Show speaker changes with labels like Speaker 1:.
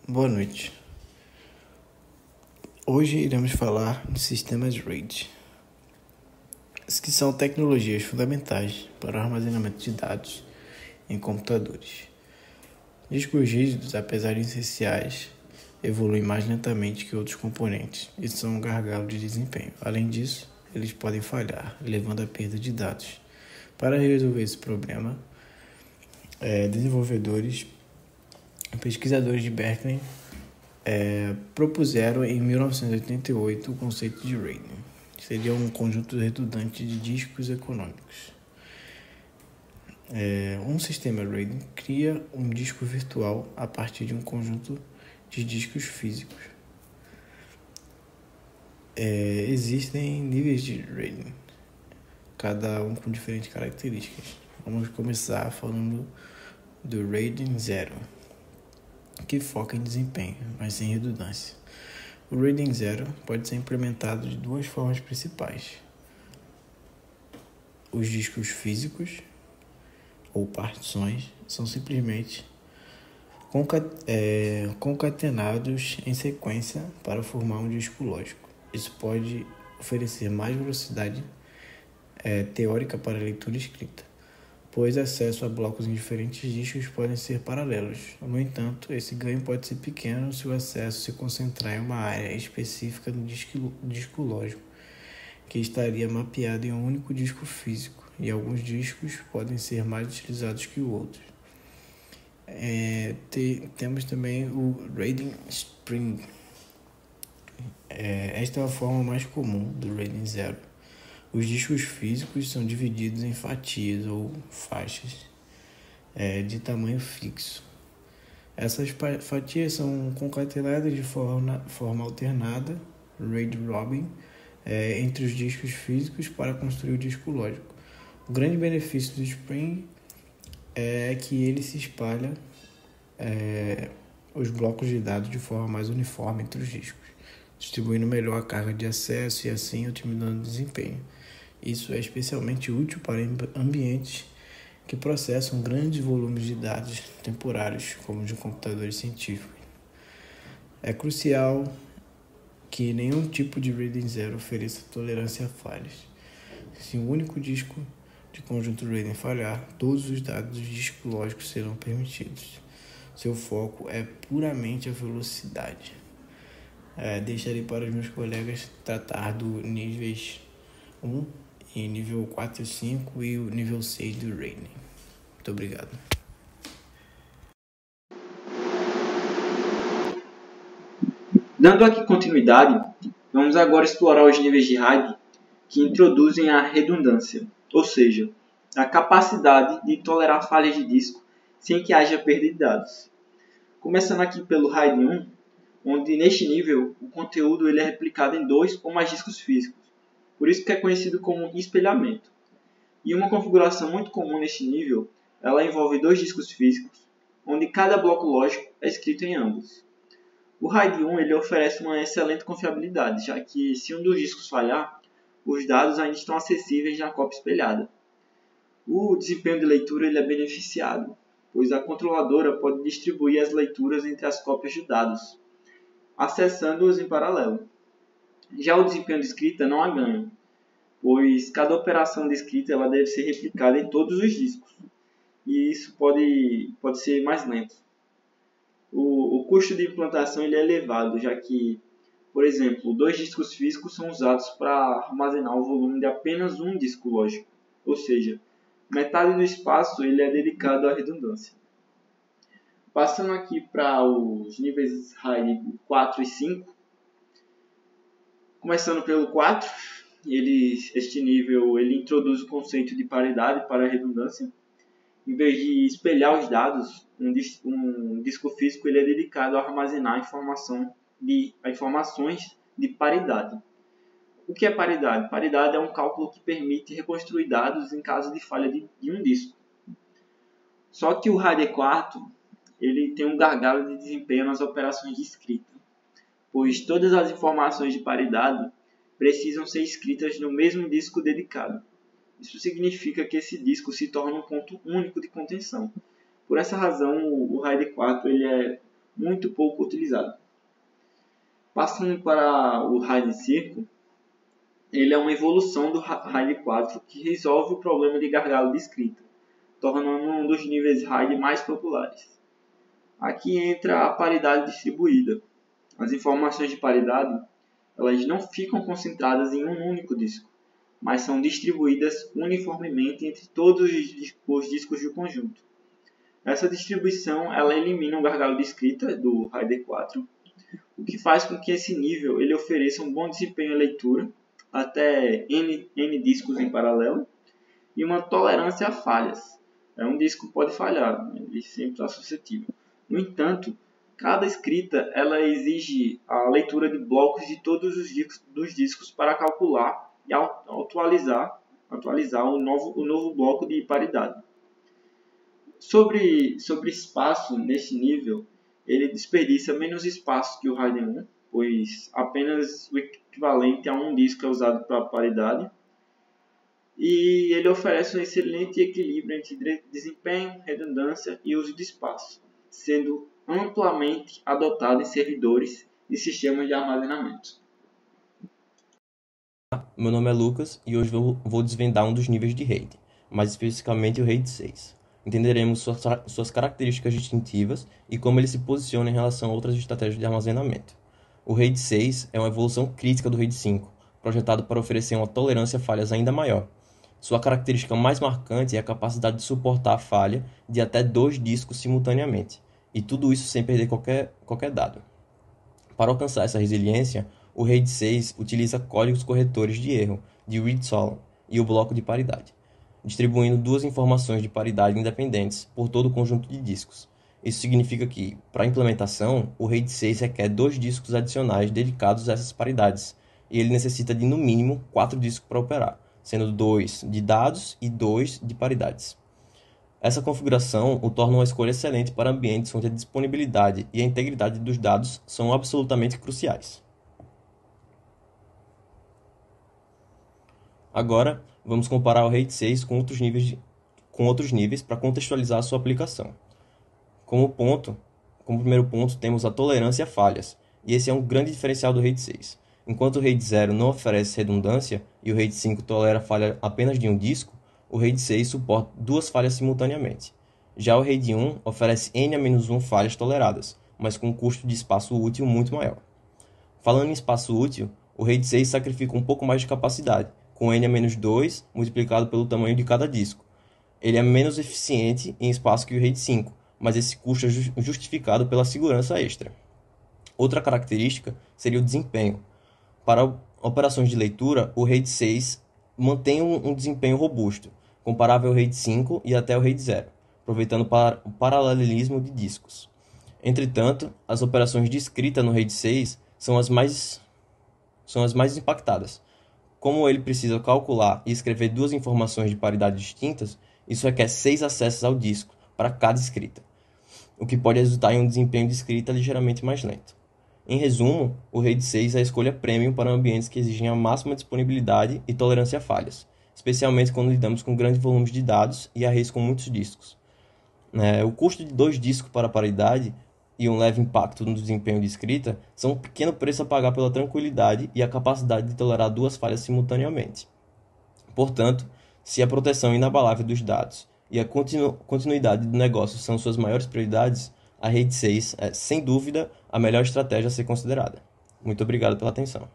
Speaker 1: Boa noite. Hoje iremos falar de sistemas RAID, que são tecnologias fundamentais para o armazenamento de dados em computadores. Discos rígidos, apesar de essenciais, evoluem mais lentamente que outros componentes e são um gargalo de desempenho. Além disso, eles podem falhar, levando à perda de dados. Para resolver esse problema, desenvolvedores e pesquisadores de Berkeley propuseram em 1988 o conceito de RAID. Seria um conjunto redundante de discos econômicos. Um sistema RAID cria um disco virtual a partir de um conjunto de discos físicos. Existem níveis de RAID, cada um com diferentes características. Vamos começar falando do RAID 0, que foca em desempenho, mas sem redundância. O RAID 0 pode ser implementado de duas formas principais: os discos físicos ou partições são simplesmente concatenados em sequência para formar um disco lógico. Isso pode oferecer mais velocidade teórica para a leitura e escrita, pois acesso a blocos em diferentes discos podem ser paralelos. No entanto, esse ganho pode ser pequeno se o acesso se concentrar em uma área específica do disco lógico, que estaria mapeado em um único disco físico, e alguns discos podem ser mais utilizados que outros. Temos também o RAID String. Esta é a forma mais comum do RAID 0. Os discos físicos são divididos em fatias ou faixas de tamanho fixo. Essas fatias são concatenadas de forma alternada, RAID Robin, entre os discos físicos para construir o disco lógico. O grande benefício do Spring é que ele se espalha os blocos de dados de forma mais uniforme entre os discos, distribuindo melhor a carga de acesso e assim otimizando o desempenho. Isso é especialmente útil para ambientes que processam grandes volumes de dados temporários, como de computadores científicos. É crucial que nenhum tipo de RAID 0 ofereça tolerância a falhas. Se um único disco de conjunto RAID falhar, todos os dados do disco lógico serão permitidos. Seu foco é puramente a velocidade. Deixarei para os meus colegas tratar do níveis 1 e nível 4 e 5 e o nível 6 do RAID. Muito obrigado.
Speaker 2: Dando aqui continuidade, vamos agora explorar os níveis de RAID que introduzem a redundância, ou seja, a capacidade de tolerar falhas de disco sem que haja perda de dados. Começando aqui pelo RAID 1, onde neste nível o conteúdo ele é replicado em 2 ou mais discos físicos, por isso que é conhecido como espelhamento. E uma configuração muito comum neste nível, ela envolve 2 discos físicos, onde cada bloco lógico é escrito em ambos. O RAID 1 ele oferece uma excelente confiabilidade, já que se um dos discos falhar, os dados ainda estão acessíveis na cópia espelhada. O desempenho de leitura ele é beneficiado, pois a controladora pode distribuir as leituras entre as cópias de dados, acessando-os em paralelo. Já o desempenho de escrita não há ganho, pois cada operação de escrita ela deve ser replicada em todos os discos, e isso pode ser mais lento. O custo de implantação ele é elevado, já que, por exemplo, 2 discos físicos são usados para armazenar o volume de apenas um disco lógico, ou seja, metade do espaço ele é dedicado à redundância. Passando aqui para os níveis RAID 4 e 5, começando pelo 4, este nível ele introduz o conceito de paridade para a redundância. Em vez de espelhar os dados, um disco físico ele é dedicado a armazenar informações de paridade. O que é paridade? Paridade é um cálculo que permite reconstruir dados em caso de falha de um disco. Só que o RAID 4 ele tem um gargalo de desempenho nas operações de escrita, pois todas as informações de paridade precisam ser escritas no mesmo disco dedicado. Isso significa que esse disco se torna um ponto único de contenção. Por essa razão, o RAID 4 ele é muito pouco utilizado. Passando para o RAID 5, ele é uma evolução do RAID 4 que resolve o problema de gargalo de escrita, tornando um dos níveis RAID mais populares. Aqui entra a paridade distribuída. As informações de paridade elas não ficam concentradas em um único disco, mas são distribuídas uniformemente entre todos os discos do conjunto. Essa distribuição ela elimina o gargalo de escrita do RAID 4, o que faz com que esse nível ele ofereça um bom desempenho em leitura, até N discos em paralelo, e uma tolerância a falhas. Um disco pode falhar, ele sempre está suscetível. No entanto, cada escrita ela exige a leitura de blocos de todos os discos para calcular e atualizar o novo bloco de paridade. Sobre espaço neste nível, ele desperdiça menos espaço que o RAID 1, pois apenas o equivalente a um disco é usado para paridade. E ele oferece um excelente equilíbrio entre desempenho, redundância e uso de espaço, sendo amplamente adotado em servidores e sistemas de armazenamento.
Speaker 3: Meu nome é Lucas e hoje vou desvendar um dos níveis de RAID, mais especificamente o RAID 6. Entenderemos suas características distintivas e como ele se posiciona em relação a outras estratégias de armazenamento. O RAID 6 é uma evolução crítica do RAID 5, projetado para oferecer uma tolerância a falhas ainda maior. Sua característica mais marcante é a capacidade de suportar a falha de até 2 discos simultaneamente, e tudo isso sem perder qualquer dado. Para alcançar essa resiliência, o RAID 6 utiliza códigos corretores de erro de read-solve e o bloco de paridade, distribuindo 2 informações de paridade independentes por todo o conjunto de discos. Isso significa que, para a implementação, o RAID 6 requer 2 discos adicionais dedicados a essas paridades, e ele necessita de no mínimo 4 discos para operar, sendo 2 de dados e 2 de paridades. Essa configuração o torna uma escolha excelente para ambientes onde a disponibilidade e a integridade dos dados são absolutamente cruciais. Agora, vamos comparar o RAID 6 com outros níveis para contextualizar a sua aplicação. Como primeiro ponto, temos a tolerância a falhas, e esse é um grande diferencial do RAID 6. Enquanto o RAID 0 não oferece redundância e o RAID 5 tolera falha apenas de um disco, o RAID 6 suporta 2 falhas simultaneamente. Já o RAID 1 oferece N-1 falhas toleradas, mas com um custo de espaço útil muito maior. Falando em espaço útil, o RAID 6 sacrifica um pouco mais de capacidade, com N-2 multiplicado pelo tamanho de cada disco. Ele é menos eficiente em espaço que o RAID 5, mas esse custo é justificado pela segurança extra. Outra característica seria o desempenho. Para operações de leitura, o RAID 6 mantém um desempenho robusto, comparável ao RAID 5 e até o RAID 0, aproveitando para o paralelismo de discos. Entretanto, as operações de escrita no RAID 6 são as mais impactadas. Como ele precisa calcular e escrever 2 informações de paridade distintas, isso requer 6 acessos ao disco para cada escrita, o que pode resultar em um desempenho de escrita ligeiramente mais lento. Em resumo, o RAID 6 é a escolha premium para ambientes que exigem a máxima disponibilidade e tolerância a falhas, especialmente quando lidamos com grandes volumes de dados e arrays com muitos discos. O custo de 2 discos para a paridade e um leve impacto no desempenho de escrita são um pequeno preço a pagar pela tranquilidade e a capacidade de tolerar 2 falhas simultaneamente. Portanto, se a proteção inabalável dos dados e a continuidade do negócio são suas maiores prioridades, a RAID 6 é, sem dúvida, a melhor estratégia a ser considerada. Muito obrigado pela atenção.